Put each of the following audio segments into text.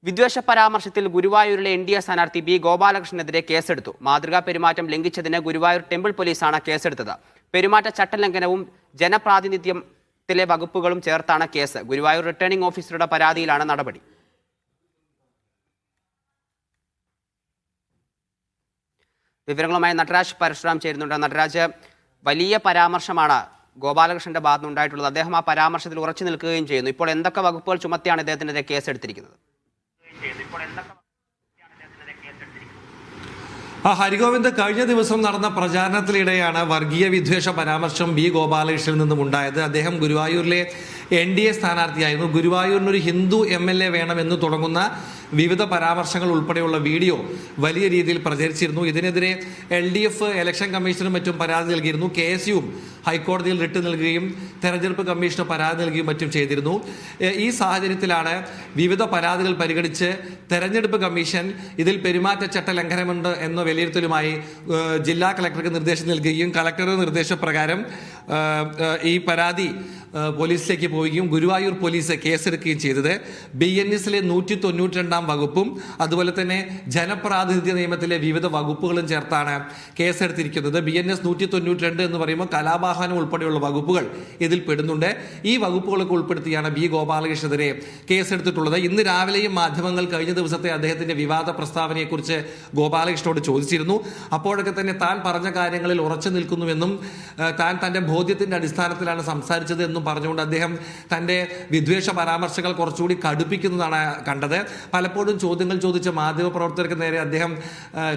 വിദ്വേഷ പരാമർശത്തിൽ ഗുരുവായൂരിലെ എൻ.ഡി.എ സ്ഥാനാർത്ഥി ബി ഗോപാലകൃഷ്ണനെതിരെ കേസെടുത്തു. മാതൃകാ പെരുമാറ്റം ലംഘിച്ചതിന് ഗുരുവായൂർ ടെമ്പിൾ പോലീസാണ് കേസെടുത്തത്. പെരുമാറ്റ ചട്ടലംഘനവും ജനപ്രാതിനിധ്യത്തിലെ വകുപ്പുകളും ചേർത്താണ് കേസ്. ഗുരുവായൂർ റിട്ടേണിംഗ് ഓഫീസറുടെ പരാതിയിലാണ് നടപടി. വിവരങ്ങളുമായി നടരാജ് പരശുറാം ചേരുന്നുണ്ട്. നടരാജ്, വലിയ പരാമർശമാണ് ഗോപാലകൃഷ്ണന്റെ ഭാഗത്തുനിന്നുണ്ടായിട്ടുള്ളത്. അദ്ദേഹം ആ പരാമർശത്തിൽ ഉറച്ചു നിൽക്കുകയും ചെയ്യുന്നു. ഇപ്പോൾ എന്തൊക്കെ വകുപ്പുകൾ ചുമത്തിയാണ് ഇദ്ദേഹത്തിനെതിരെ കേസെടുത്തിരിക്കുന്നത്? ഹരിഗോവിന്ദ്, കഴിഞ്ഞ ദിവസം നടന്ന പ്രചാരണത്തിനിടെയാണ് വർഗീയ വിദ്വേഷ പരാമർശം ബി ഗോപാലകൃഷ്ണനിൽ നിന്നും ഉണ്ടായത്. അദ്ദേഹം ഗുരുവായൂരിലെ എൻ.ഡി.എ സ്ഥാനാർത്ഥിയായിരുന്നു. ഗുരുവായൂരിനൊരു ഹിന്ദു എം.എൽ.എ വേണമെന്ന് തുടങ്ങുന്ന വിവിധ പരാമർശങ്ങൾ ഉൾപ്പെടെയുള്ള വീഡിയോ വലിയ രീതിയിൽ പ്രചരിച്ചിരുന്നു. ഇതിനെതിരെ LDF ഇലക്ഷൻ കമ്മീഷനും മറ്റും പരാതി നൽകിയിരുന്നു. KSUവും ഹൈക്കോടതിയിൽ റിട്ട് നൽകുകയും തെരഞ്ഞെടുപ്പ് കമ്മീഷന് പരാതി നൽകുകയും മറ്റും ചെയ്തിരുന്നു. ഈ സാഹചര്യത്തിലാണ് വിവിധ പരാതികൾ പരിഗണിച്ച് തെരഞ്ഞെടുപ്പ് കമ്മീഷൻ ഇതിൽ പെരുമാറ്റച്ചട്ട ലംഘനമുണ്ട് എന്ന വിലയിരുത്തലുമായി ജില്ലാ കളക്ടർക്ക് നിർദ്ദേശം നൽകുകയും കളക്ടറുടെ നിർദ്ദേശപ്രകാരം ഈ പരാതി പോലീസിലേക്ക് പോവുകയും ഗുരുവായൂർ പോലീസ് കേസെടുക്കുകയും ചെയ്തത്. BNSലെ 192 വകുപ്പും അതുപോലെ തന്നെ ജനപ്രാതിനിധ്യ നിയമത്തിലെ വിവിധ വകുപ്പുകളും ചേർത്താണ് കേസെടുത്തിരിക്കുന്നത്. BNS 192 എന്ന് പറയുമ്പോൾ കലാപാഹനം ഉൾപ്പെടെയുള്ള വകുപ്പുകൾ ഇതിൽ പെടുന്നുണ്ട്. ഈ വകുപ്പുകളൊക്കെ ഉൾപ്പെടുത്തിയാണ് ബി ഗോപാലകൃഷ്ണനെതിരെ കേസെടുത്തിട്ടുള്ളത്. ഇന്ന് രാവിലെയും മാധ്യമങ്ങൾ കഴിഞ്ഞ ദിവസത്തെ അദ്ദേഹത്തിന്റെ വിവാദ പ്രസ്താവനയെക്കുറിച്ച് ഗോപാലകൃഷ്ണനോട് ചോദിച്ചിരുന്നു. അപ്പോഴൊക്കെ തന്നെ താൻ പറഞ്ഞ കാര്യങ്ങളിൽ ഉറച്ചു നിൽക്കുന്നുവെന്നും താൻ തന്റെ ബോധ്യത്തിന്റെ അടിസ്ഥാനത്തിലാണ് സംസാരിച്ചത് എന്നും പറഞ്ഞുകൊണ്ട് അദ്ദേഹം തന്റെ വിദ്വേഷ പരാമർശങ്ങൾ കുറച്ചുകൂടി കടുപ്പിക്കുന്നതാണ് കണ്ടത്. പലപ്പോഴും ചോദ്യങ്ങൾ ചോദിച്ച മാധ്യമപ്രവർത്തകർക്ക് നേരെ അദ്ദേഹം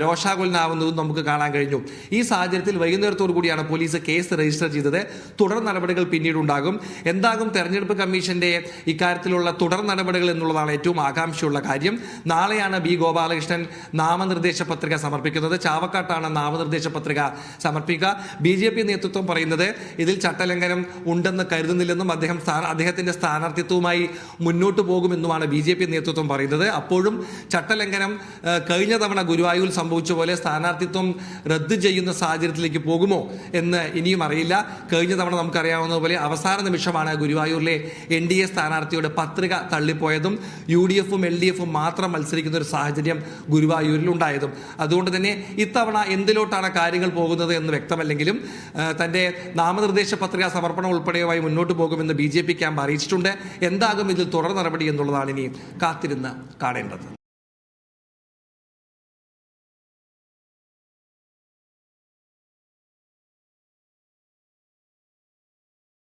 രോഷാകുലനാവുന്നതും നമുക്ക് കാണാൻ കഴിഞ്ഞു. ഈ സാഹചര്യത്തിൽ വൈകുന്നേരത്തോടു കൂടിയാണ് പോലീസ് കേസ് രജിസ്റ്റർ ചെയ്തത്. തുടർ നടപടികൾ പിന്നീടുണ്ടാകും. എന്താകും തെരഞ്ഞെടുപ്പ് കമ്മീഷന്റെ ഇക്കാര്യത്തിലുള്ള തുടർ നടപടികൾ എന്നുള്ളതാണ് ഏറ്റവും ആകാംക്ഷയുള്ള കാര്യം. നാളെയാണ് ബി ഗോപാലകൃഷ്ണൻ നാമനിർദ്ദേശ പത്രിക സമർപ്പിക്കുന്നത്. ചാവക്കാട്ടാണ് നാമനിർദ്ദേശ പത്രിക സമർപ്പിക്കുക. BJP നേതൃത്വം പറയുന്നത് ഇതിൽ ചട്ടലംഘനം ഉണ്ടെന്ന് കരുതുന്നില്ലെന്നും അദ്ദേഹത്തിന്റെ സ്ഥാനാർത്ഥിത്വവുമായി മുന്നോട്ട് പോകുമെന്നുമാണ് BJP നേതൃത്വം പറയുന്നത്. അപ്പോഴും ചട്ടലംഘനം കഴിഞ്ഞ തവണ ഗുരുവായൂരിൽ സംഭവിച്ച പോലെ സ്ഥാനാർത്ഥിത്വം റദ്ദ് ചെയ്യുന്ന സാഹചര്യത്തിലേക്ക് പോകുമോ എന്ന് ഇനിയും അറിയില്ല. കഴിഞ്ഞ തവണ നമുക്കറിയാവുന്ന പോലെ അവസാന നിമിഷമാണ് ഗുരുവായൂരിലെ NDA സ്ഥാനാർത്ഥിയുടെ പത്രിക തള്ളിപ്പോയതും UDFും LDFും മാത്രം മത്സരിക്കുന്ന ഒരു സാഹചര്യം ഗുരുവായൂരിൽ ഉണ്ടായതും. അതുകൊണ്ട് തന്നെ ഇത്തവണ എന്തിലോട്ടാണ് കാര്യങ്ങൾ പോകുന്നത് എന്ന് വ്യക്തമല്ലെങ്കിലും തന്റെ നാമനിർദ്ദേശ പത്രിക സമർപ്പണം ഉൾപ്പെടെയുമായി മുന്നോട്ട് പോകുമെന്ന് BJP ക്യാമ്പ് അറിയിച്ചിട്ടുണ്ട്. എന്താകും ഇതിൽ തുടർ നടപടി എന്നുള്ളതാണ് ഇനി കാത്തിരുന്ന് കാണേണ്ടത്.